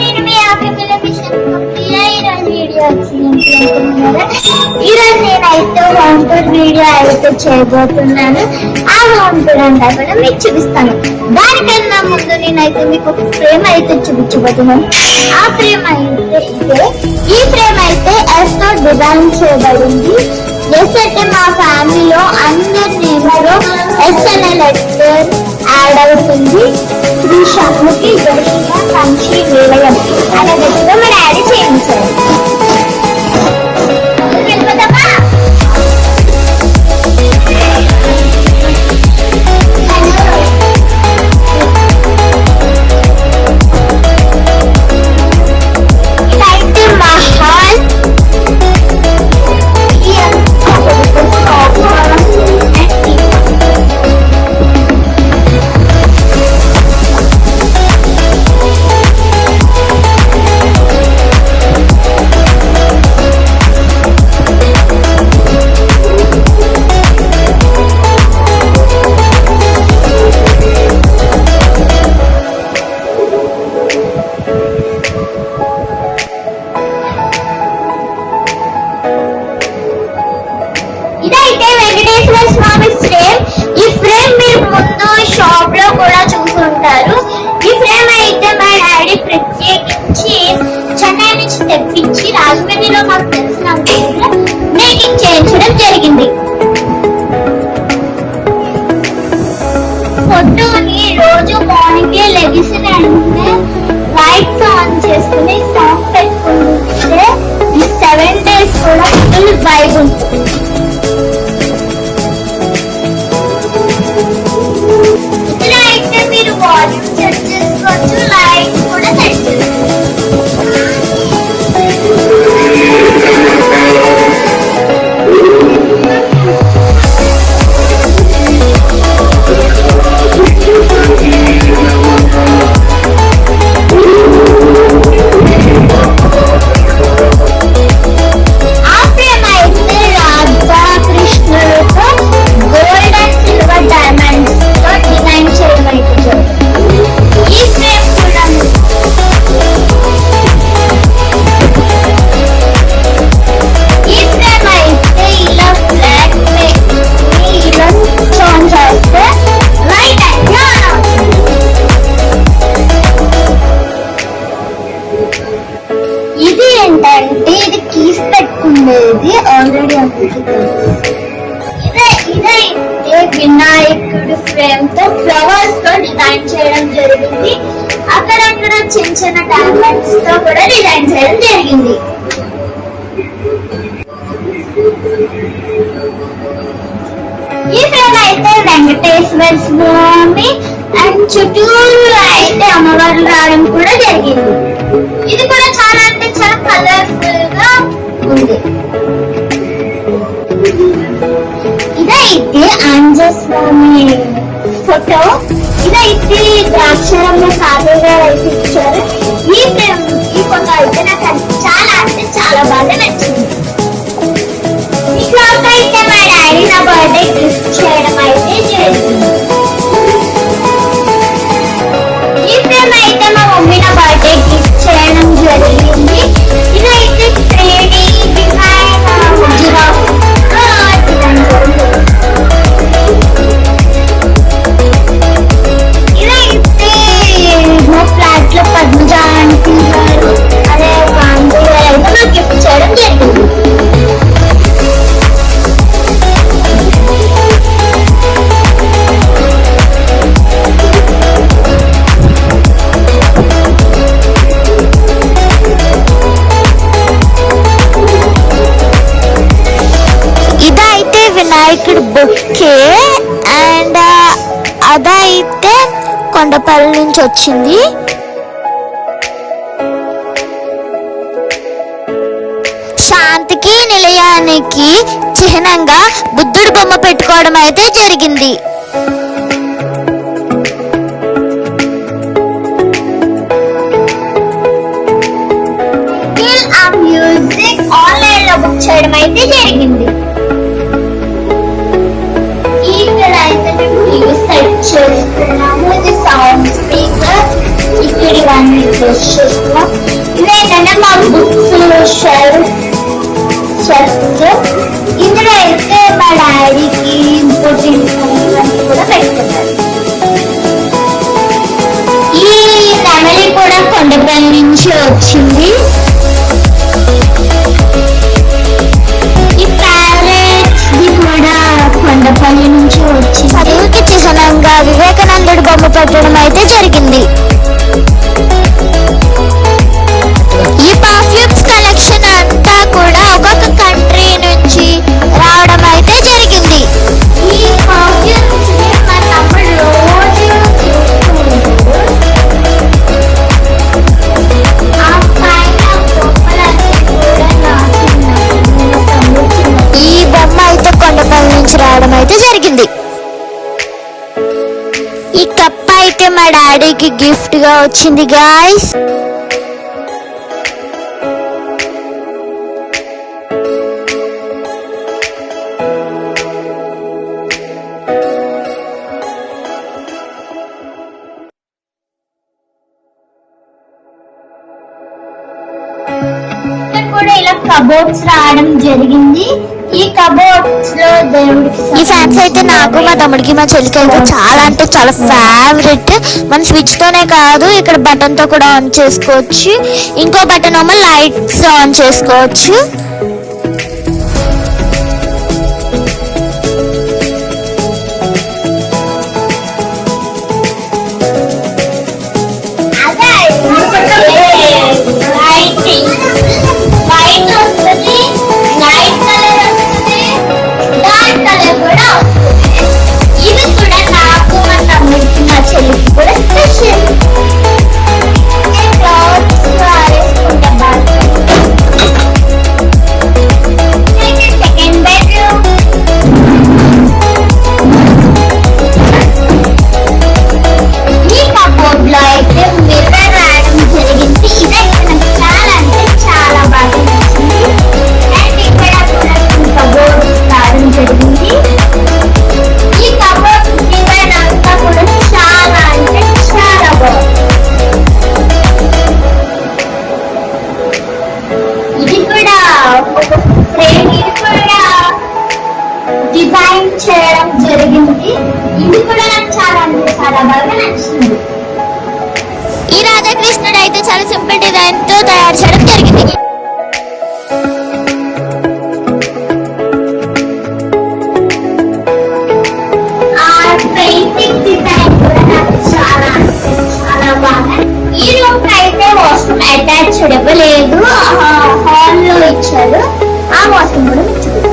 నేను మీ African video వచ్చింది. ఈరోజు నేనైతే హోమ్ టూర్ వీడియో అయితే చేయబోతున్నాను. ఆ హోమ్ టూర్ అంతా కూడా మీకు చూపిస్తాను. దానికన్నా ముందు నేనైతే మీకు ఒక ఫ్రేమ్ అయితే చూపించబోతున్నాను. ఆ ఫ్రేమ్ అయితే ఇదే. ఈ ఫ్రేమ్ అయితే ఎస్ తో డిజైన్ చేయబడింది. ఎస్ అయితే మా ఫ్యామిలీలో అందరి నేమ్లో ఎస్ అనే లెటర్ యాడ్ అవుతుంది. శ్రీ షణ్ముఖి దర్శన కంచి నిలయం అనే లెటర్ మీరు యాడ్ చేయించారు. ఇదైతే వెంకటేశ్వర స్వామి ఫ్రేమ్. ఈ ఫ్రేమ్ మీరు ముందు షాప్ లో కూడా చూసుంటారు. ఈ ఫ్రేమ్ అయితే మా డాడీ ప్రత్యేకించి చెన్నై నుంచి తెప్పించి రాజమండ్రిలో మాకు తెలిసిన మేకింగ్ చేయించడం జరిగింది. ఫోటోని రోజు మార్నింగ్ లెగిసిన వెంటనే లైట్స్ ఆన్ చేసుకుని సాంగ్ పెట్టుకుంటే ఈ 7 days కూడా ఫుల్ వైబ్ ఉంటుంది. ఇలా అయితే మీరు వాల్యూమ్ సెట్ చేసుకోవచ్చు, లైట్ కూడా సెట్ చేసుకోవచ్చు. ఇది ఏంటంటే ఇది కీస్ పెట్టుకునేది ఆల్రెడీ ఇదైతే వినాయకుడు ఫ్రేమ్ తో ఫ్లవర్స్ తో డిజైన్ చేయడం జరిగింది. అక్కడక్కడ చిన్న చిన్న డైమండ్స్ తో కూడా డిజైన్ చేయడం జరిగింది. ఈ ఫ్రేమ్ అయితే వెంకటేశ్వర స్వామి అండ్ చుట్టూరు అయితే అమ్మవారు రావడం కూడా జరిగింది. ఇది కూడా చాలా అంటే చాలా కలర్ఫుల్ గా ఉంది. ఇదైతే ఆంజనేయ స్వామి ఫోటో. ఇదైతే ద్రాక్షారంలో సాధువు గారు అయితే ఇచ్చారు. ఈ ఫోటో అయితే నాకు చాలా అంటే చాలా బాగా నచ్చింది. ఈ క్లాత్ అయితే మా డాడీ నా బర్త్డే గిఫ్ట్ చేయడం అయితే జరిగింది. ఈ ఫ్రేమ్ అయితే మా మమ్మీ నా బర్త్డే గిఫ్ట్ చేయడం జరిగింది. ఇదైతే 3D డిజైన్ జిరాఫ్ ఇదైతే మా ఫ్లాట్ లో పద్మజ ఆంటీ గారు అదే గాంధీ గారు అయితే నాకు గిఫ్ట్ చేయడం జరిగింది. ఇదైతే వినాయకుడు బొక్కే అండ్ అదైతే కొండపల్లి నుంచి వచ్చింది. శాంతికి నిలయానికి చిహ్నంగా బుద్ధుడి బొమ్మ పెట్టుకోవడం అయితే జరిగింది. మ్యూజిక్ ఆన్లైన్ లో బుక్ చేయడం అయితే జరిగింది. ఇక్కడ అయితే మేము టీవీ సెట్ చేస్తున్నాము. ఇది సౌండ్ స్పీకర్ ఇక్కడ ఇవన్నీ డ్రెస్ చేస్తున్నాం. ఇవేంటంటే మా బుక్స్ షెల్ఫ్ ఇందులో అయితే మా డాడీకి ఇంపార్టెంట్ ఇవన్నీ కూడా పెట్టుకున్నారు. ఈ నెమలి కూడా కొండపై నుంచి వచ్చింది. ఈ ప్యారెట్స్ కూడా కొండపల్లి నుంచి వచ్చింది. చదువుకి చిహ్నంగా వివేకానందుడి బొమ్మ పెట్టడం అయితే జరిగింది. ఈ పర్ఫ్యూమ్స్ కలెక్షన్ అంతా కూడా ఒక్కొక్క కంట్రీ నుంచి రావడం అయితే జరిగింది. ఈ పర్ఫ్యూమ్స్ మా తమ్ముడు రోజు ఈ బొమ్మ అయితే కొండపల్లి నుంచి రావడం అయితే జరిగింది. ఈ కప్ అయితే మా డాడీకి గిఫ్ట్ గా వచ్చింది గాయ్స్. కూడా ఇలా కబోర్డ్స్ రావడం జరిగింది. ఈ కబోర్డ్స్ లో దేవుడికి ఈ ఫ్యాన్స్ అయితే నాకు మా తమ్ముడికి మా చెల్లికి అయితే చాలా అంటే చాలా ఫేవరెట్. మన స్విచ్ తోనే కాదు ఇక్కడ బటన్ తో కూడా ఆన్ చేసుకోవచ్చు. ఇంకో బటన్ ఏమో లైట్స్ ఆన్ చేసుకోవచ్చు. డిజైన్ చేయడం జరిగింది. ఇది కూడా నాకు చాలా అంటే చాలా బాగా నచ్చింది. ఈ రాధాకృష్ణుడు అయితే చాలా సింపుల్ డిజైన్ తో తయారు చేయడం జరిగింది. ఆ పెయింటింగ్ డిజైన్ కూడా నాకు చాలా అంటే చాలా బాగా. ఈ రూమ్ అయితే వాష్రూమ్ అటాచ్డ్ ఇవ్వలేదు, హాల్ లో ఇచ్చారు. ఆ వాష్రూమ్ కూడా ఇచ్చారు.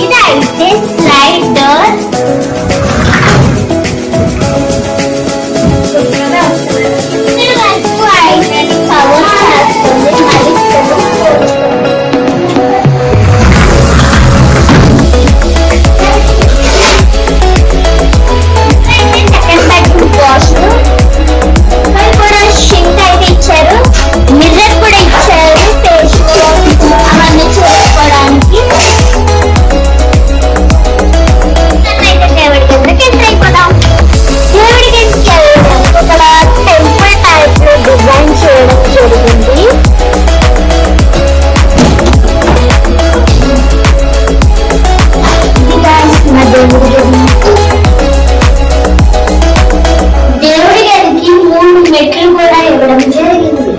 ఇదైతే స్లైడ్ డోర్. ఇక్కడ వరకు అయితే కవర్ చేస్తుంది. సెకండ్ బెడ్రూమ్ వాష్రూమ్ కూడా షింక్ అయితే ఇచ్చారు. మిర్రర్ కూడా ఇచ్చారు ఫేస్ అవన్నీ చూసుకోవడానికి. దేవుడి గదికి 3 మెట్లు కూడా ఇవ్వడం జరిగింది.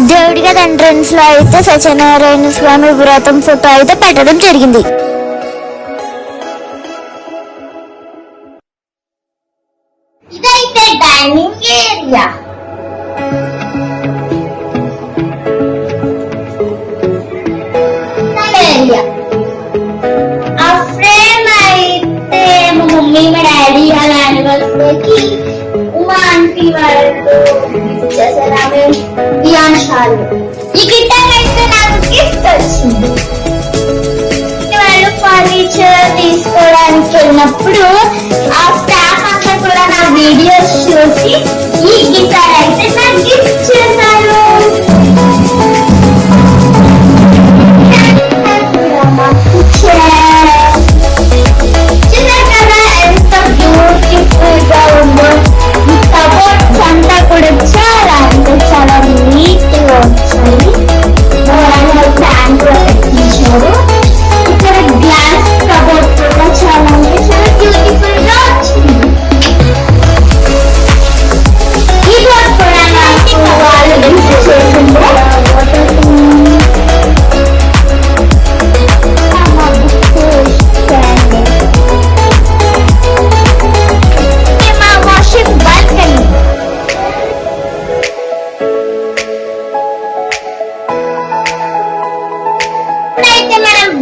దేవుడి గది ఎంట్రన్స్ లో అయితే సత్యనారాయణ స్వామి వ్రతం ఫోటో అయితే పెట్టడం జరిగింది. ఇదైతే డైనింగ్ ఏరియా. ఆ ఫ్రేమ్ అయితే మా మమ్మీ మా డాడీ వాళ్ళ యానివర్సరీకి ఉమా ఆంటీ వాళ్ళు ఇచ్చేసారు. ఆమె బియాన్షాలు. ఈ గిటార్ అయితే నాకు గిఫ్ట్ వచ్చింది. వాళ్ళు ఫర్నిచర్ తీసుకోవడానికి వెళ్ళినప్పుడు ఆ స్టాఫ్ అంతా కూడా నా వీడియోస్ చూసి ఈ గిటార్ అయితే నాకు గిఫ్ట్ చేశారు.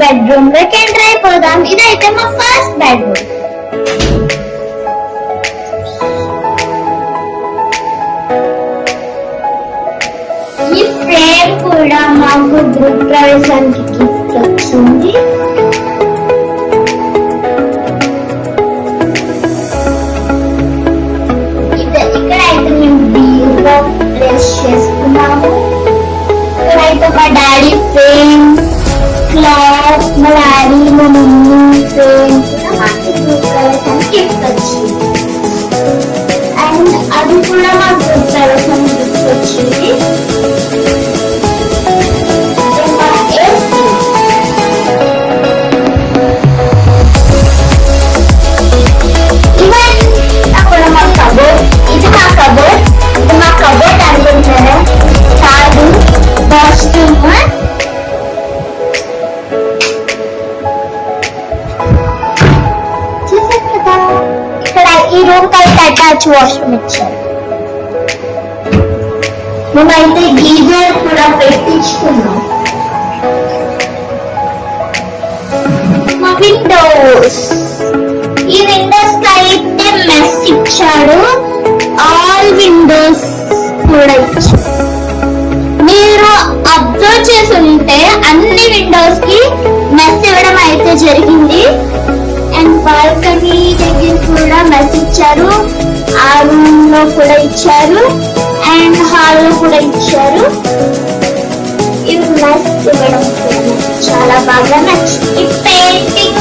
బెడ్రూమ్ లోకి ఎంటర్ అయిపోదాం. ఇదైతే మా ఫస్ట్ బెడ్రూమ్. ఈ ఫ్రేమ్ కూడా మాకు గృహ ప్రవేశానికి గిఫ్ట్ వచ్చింది. ఇక్కడైతే మేము బీరుగా ప్లేస్ చేసుకున్నాము. ఇక్కడైతే మా డాడీ ఫ్రేమ్, క్లాత్, మా డాడీ మా మమ్మీ ఫ్రేమ్ కూడా మాకు గృహ ప్రవేశానికి గిఫ్ట్ వచ్చింది. అండ్ అది కూడా మా గృహ ప్రవేశానికి గిఫ్ట్ వచ్చింది. ఈ రూమ్ కలిపి అటాచ్ వాష్రూమ్ ఇచ్చారు. మేమైతే గీజర్ కూడా పెట్టించుకున్నాం. మా విండోస్, ఈ విండోస్ అయితే మెస్ ఇచ్చాడు. ఆల్ విండోస్ కూడా ఇచ్చాడు. మీరు అబ్జర్వ్ చేసి ఉంటే అన్ని విండోస్ కి మెస్ ఇవ్వడం అయితే జరిగింది. అండ్ బాల్కనీ దగ్గర కూడా మెస్ ఇచ్చారు. ఆ రూమ్ లో కూడా ఇచ్చారు అండ్ హాల్ లో కూడా ఇచ్చారు. ఇవి మెస్ ఇవ్వడం చాలా బాగా నచ్చింది. ఈ పెయింటింగ్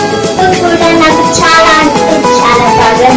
కూడా నాకు చాలా అంటే చాలా బాగా